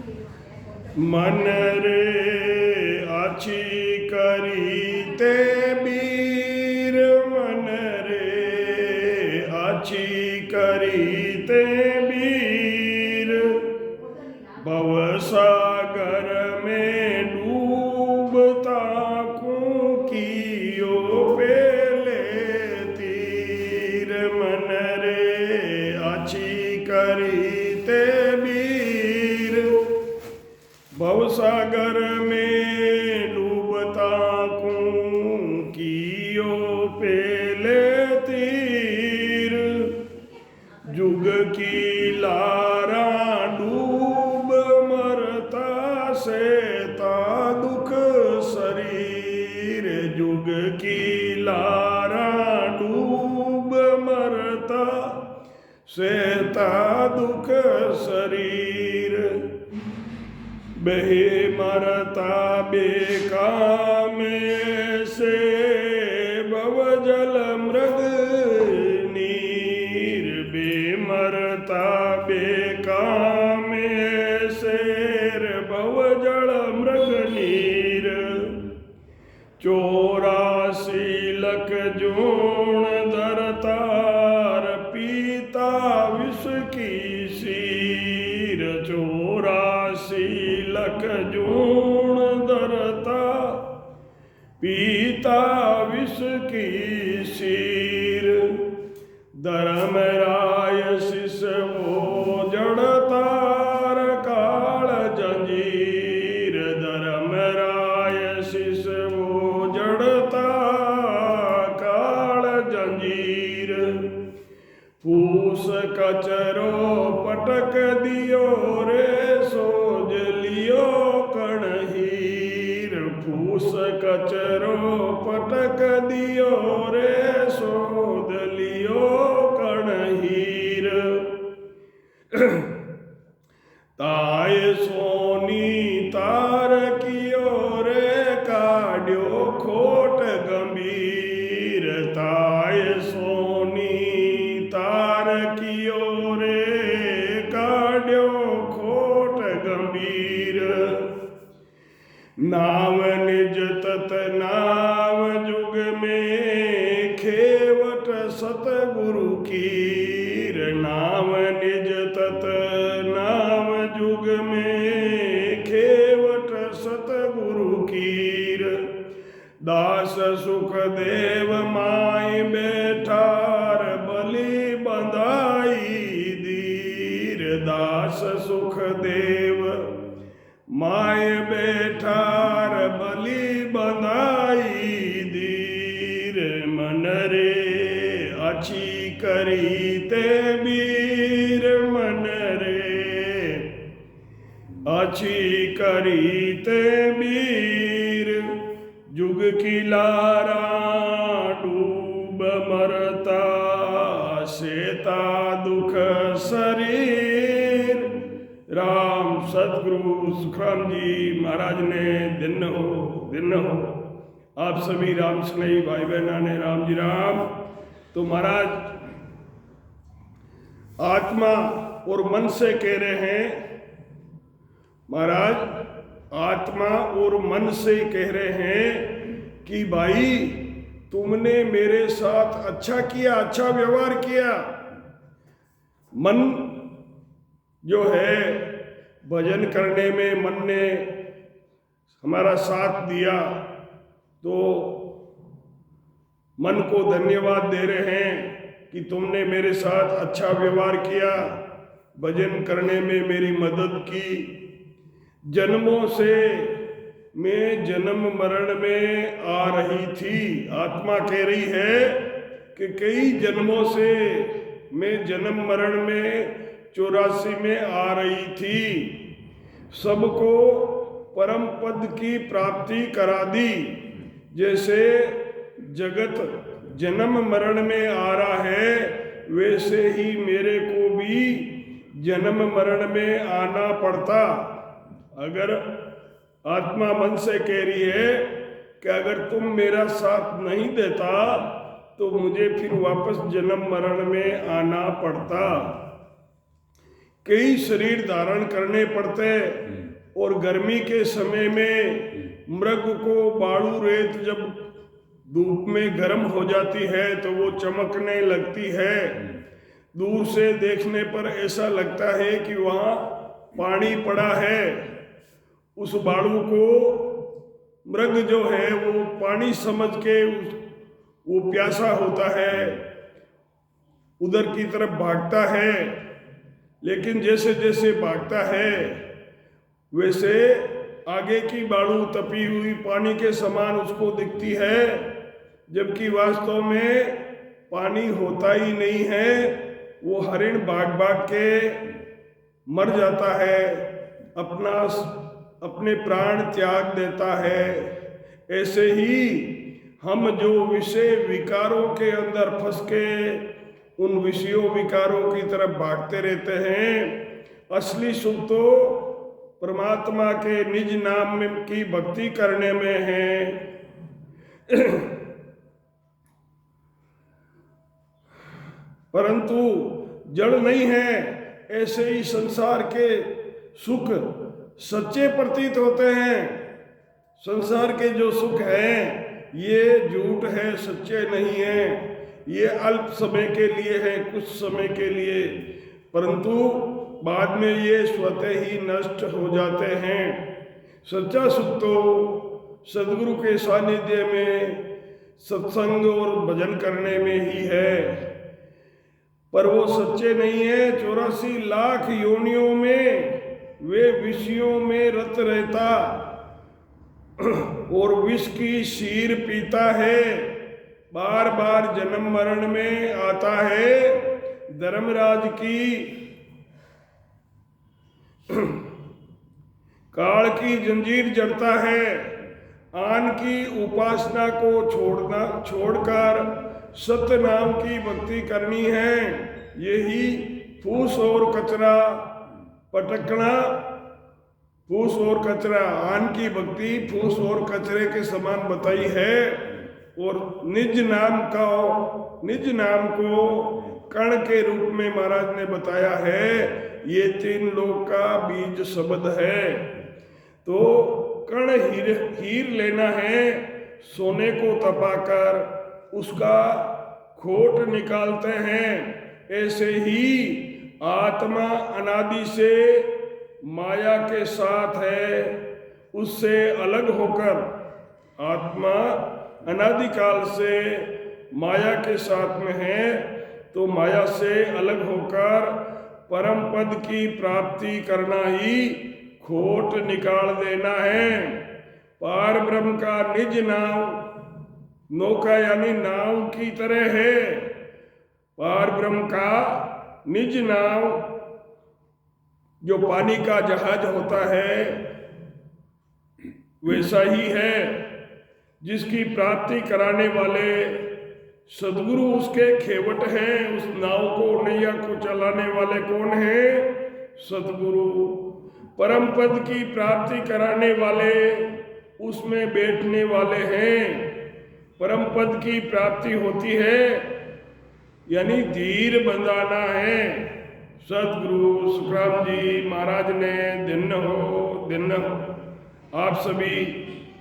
मन रे आछी करी ते बीर, मन रे आछी करी ते बीर। भवसागर में डूबता कियो पेले तीर, मन रे आछी करी ते बीर। भवसागर में डूबता कियो पेले तीर। जुग की लारा डूब मरता सेता दुख शरीर, जुग की लारा डूब मरता सेता दुख शरीर। बहे मरता बेकाम से भवजल मृग नीर, बेमरता बेकाम से भवजल मृग नीर। 84 लख जोण दरतार पीता विष की सीर, 84 लख जोण दरता पीता विष की सीर। धर्मराय शिष वो जड़तार काल जंजीर, धर्मराय शिष वो जड़ता काल जंजीर। फूस कचरो पटक दियो रे सोज लियो कणहीर, फूस कचरो पटक दियो रे सोज लियो कणहीर। ताय सोनी तार कियो रे काड्यो खोट गंभीर, ताय सोनी तार कियो रे काड्यो खोट गंभीर। नाम निज तत नाम जुग में खेवट सतगुरु कीर, नाम निज तत नाम जुग में खेवट सतगुरु कीर। दास सुख देव माय बैठार बलि बंधाई दीर, दास सुख देव माय बैठार बलि बंधाई दीर। मन रे आछी करी ते बीर, मन रे आछी करी ते बीर। जुग की लारा डूब मरता सेता दुख शरीर। राम सतगुरु सुखराम जी महाराज ने दिन हो आप सभी राम स्नेही भाई बहना ने राम जी राम। तो महाराज आत्मा और मन से कह रहे हैं, महाराज आत्मा और मन से कह रहे हैं कि भाई तुमने मेरे साथ अच्छा किया, अच्छा व्यवहार किया। मन जो है भजन करने में मन ने हमारा साथ दिया, तो मन को धन्यवाद दे रहे हैं कि तुमने मेरे साथ अच्छा व्यवहार किया, भजन करने में मेरी मदद की। जन्मों से मैं जन्म मरण में आ रही थी। आत्मा कह रही है कि कई जन्मों से मैं जन्म मरण में 84 में आ रही थी। सबको परम पद की प्राप्ति करा दी। जैसे जगत जन्म मरण में आ रहा है, वैसे ही मेरे को भी जन्म मरण में आना पड़ता। अगर आत्मा मन से कह रही है कि अगर तुम मेरा साथ नहीं देता तो मुझे फिर वापस जन्म मरण में आना पड़ता। कई शरीर धारण करने पड़ते, और गर्मी के समय में मृग को बालू रेत जब धूप में गर्म हो जाती है तो वो चमकने लगती है। दूर से देखने पर ऐसा लगता है कि वहाँ पानी पड़ा है। उस बालू को मृग जो है वो पानी समझ के वो प्यासा होता है, उधर की तरफ भागता है। लेकिन जैसे जैसे भागता है वैसे आगे की बालू तपी हुई पानी के समान उसको दिखती है, जबकि वास्तव में पानी होता ही नहीं है। वो हरिण भाग भाग के मर जाता है, अपने प्राण त्याग देता है। ऐसे ही हम जो विषय विकारों के अंदर फंस के उन विषयों विकारों की तरफ भागते रहते हैं। असली सुख तो परमात्मा के निज नाम में की भक्ति करने में है। परंतु जड़ नहीं है। ऐसे ही संसार के सुख सच्चे प्रतीत होते हैं। संसार के जो सुख हैं ये झूठ है, सच्चे नहीं है। ये अल्प समय के लिए है, कुछ समय के लिए, परंतु बाद में ये स्वतः ही नष्ट हो जाते हैं। सच्चा सुख तो सदगुरु के सानिध्य में सत्संग और भजन करने में ही है, पर वो सच्चे नहीं है। 84 लाख योनियों में वे विषयों में रत रहता और विष की शीर पीता है, बार बार जन्म मरण में आता है। धर्मराज की काल की जंजीर जड़ता है। आन की उपासना को छोड़कर सत्य नाम की भक्ति करनी है। यही फूस और कचरा पटकना, फूस और कचरा, आन की भक्ति फूस और कचरे के समान बताई है। और निज नाम को कण के रूप में महाराज ने बताया है। ये 3 लोक का बीज शब्द है। तो कण हीर लेना है, सोने को तपाकर उसका खोट निकालते हैं। ऐसे ही आत्मा अनादि से माया के साथ है, उससे अलग होकर आत्मा अनादिकाल से माया के साथ में है, तो माया से अलग होकर परम पद की प्राप्ति करना ही खोट निकाल देना है। पार ब्रह्म का निज नाम नौका यानी नाव की तरह है। पार ब्रह्म का निज नाव जो पानी का जहाज होता है वैसा ही है, जिसकी प्राप्ति कराने वाले सदगुरु उसके खेवट हैं। उस नाव को, नैया को चलाने वाले कौन है? सदगुरु। परम पद की प्राप्ति कराने वाले उसमें बैठने वाले हैं। परम पद की प्राप्ति होती है यानी धीर बंधाना है। सदगुरु सुखराम जी महाराज ने दिन हो आप सभी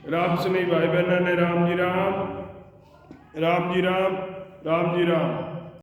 राम स्नेही भाई बहनों ने राम जी राम, राम जी राम, राम जी राम।